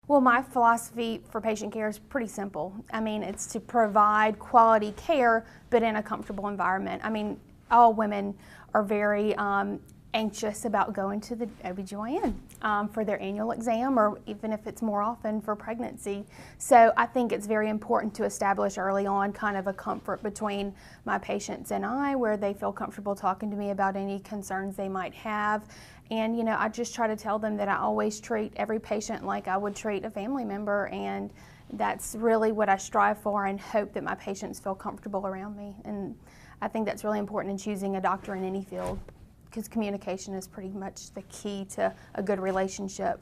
Well, my philosophy for patient care is pretty simple. I mean, it's to provide quality care, but in a comfortable environment. I mean, all women are very anxious about going to the OBGYN for their annual exam, or even if it's more often for pregnancy. So I think it's very important to establish early on kind of a comfort between my patients and I, where they feel comfortable talking to me about any concerns they might have. And, you know, I just try to tell them that I always treat every patient like I would treat a family member, and that's really what I strive for and hope that my patients feel comfortable around me. And I think that's really important in choosing a doctor in any field, because communication is pretty much the key to a good relationship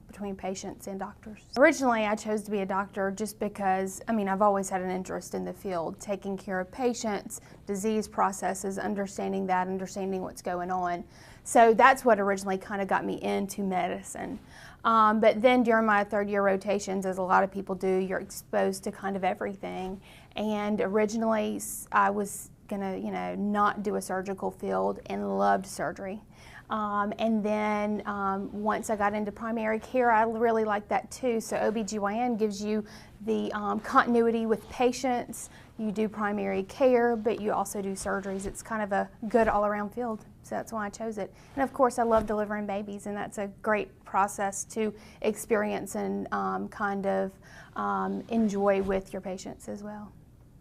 between patients and doctors. Originally, I chose to be a doctor just because, I mean, I've always had an interest in the field, taking care of patients, disease processes, understanding what's going on. So that's what originally kind of got me into medicine. But then during my third-year rotations, as a lot of people do, you're exposed to kind of everything. And originally, I was gonna, you know, not do a surgical field and loved surgery. And then once I got into primary care, I really liked that too. So OBGYN gives you the continuity with patients. You do primary care, but you also do surgeries. It's kind of a good all-around field, so that's why I chose it. And of course, I love delivering babies, and that's a great process to experience and kind of enjoy with your patients as well.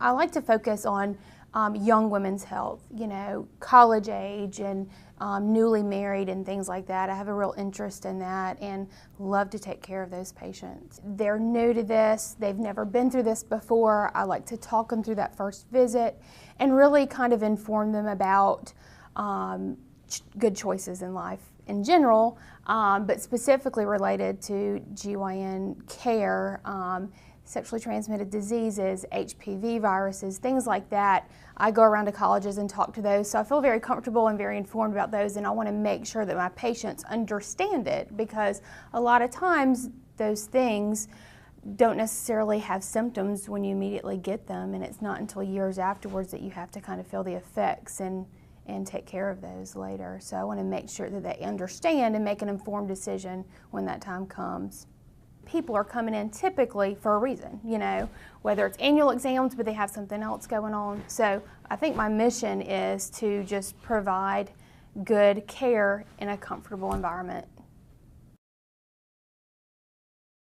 I like to focus on young women's health, you know, college age and newly married and things like that. I have a real interest in that and love to take care of those patients. They're new to this, they've never been through this before. I like to talk them through that first visit and really kind of inform them about good choices in life in general, but specifically related to GYN care. Sexually transmitted diseases, HPV viruses, things like that. I go around to colleges and talk to those, so I feel very comfortable and very informed about those, and I want to make sure that my patients understand it, because a lot of times those things don't necessarily have symptoms when you immediately get them, and it's not until years afterwards that you have to kind of feel the effects and take care of those later. So I want to make sure that they understand and make an informed decision when that time comes. People are coming in typically for a reason, you know, whether it's annual exams, but they have something else going on. So I think my mission is to just provide good care in a comfortable environment.